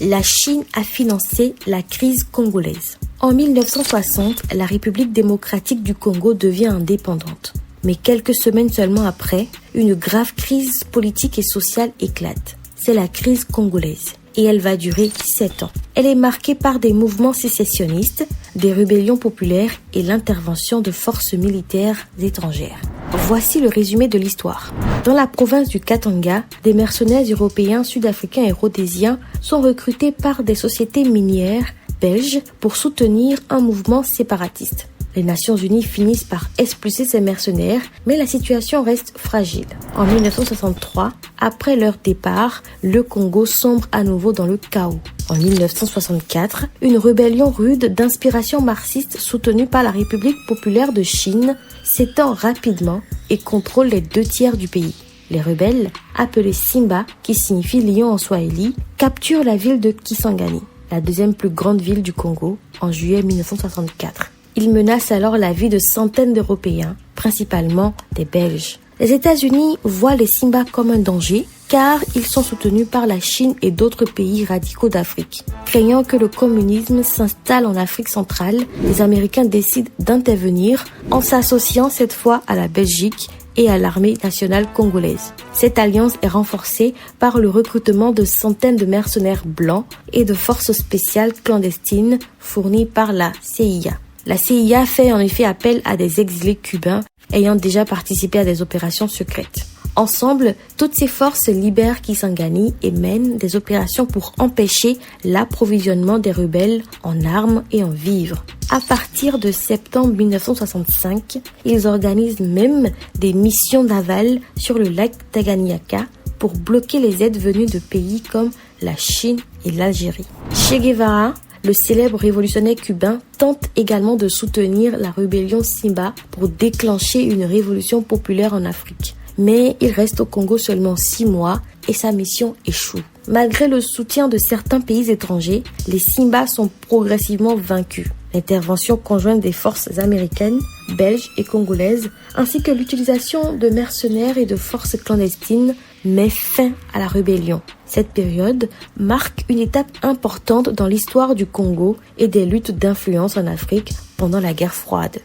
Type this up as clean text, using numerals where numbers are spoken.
la Chine a financé la crise congolaise. En 1960, la République démocratique du Congo devient indépendante. Mais quelques semaines seulement après, une grave crise politique et sociale éclate. C'est la crise congolaise. Et elle va durer 7 ans. Elle est marquée par des mouvements sécessionnistes, des rébellions populaires et l'intervention de forces militaires étrangères. Voici le résumé de l'histoire. Dans la province du Katanga, des mercenaires européens, sud-africains et rhodésiens sont recrutés par des sociétés minières belges pour soutenir un mouvement séparatiste. Les Nations Unies finissent par expulser ces mercenaires, mais la situation reste fragile. En 1963, après leur départ, le Congo sombre à nouveau dans le chaos. En 1964, une rébellion rude d'inspiration marxiste soutenue par la République populaire de Chine s'étend rapidement et contrôle les 2/3 du pays. Les rebelles, appelés Simba, qui signifie lion en swahili, capturent la ville de Kisangani, la deuxième plus grande ville du Congo, en juillet 1964. Ils menacent alors la vie de centaines d'Européens, principalement des Belges. Les États-Unis voient les Simba comme un danger car ils sont soutenus par la Chine et d'autres pays radicaux d'Afrique. Craignant que le communisme s'installe en Afrique centrale, les Américains décident d'intervenir en s'associant cette fois à la Belgique et à l'armée nationale congolaise. Cette alliance est renforcée par le recrutement de centaines de mercenaires blancs et de forces spéciales clandestines fournies par la CIA. La CIA fait en effet appel à des exilés cubains ayant déjà participé à des opérations secrètes. Ensemble, toutes ces forces libèrent Kisangani et mènent des opérations pour empêcher l'approvisionnement des rebelles en armes et en vivres. À partir de septembre 1965, ils organisent même des missions navales sur le lac Tanganyika pour bloquer les aides venues de pays comme la Chine et l'Algérie. Che Guevara, le célèbre révolutionnaire cubain, tente également de soutenir la rébellion Simba pour déclencher une révolution populaire en Afrique. Mais il reste au Congo seulement 6 mois et sa mission échoue. Malgré le soutien de certains pays étrangers, les Simba sont progressivement vaincus. L'intervention conjointe des forces américaines, belges et congolaises, ainsi que l'utilisation de mercenaires et de forces clandestines, met fin à la rébellion. Cette période marque une étape importante dans l'histoire du Congo et des luttes d'influence en Afrique pendant la guerre froide.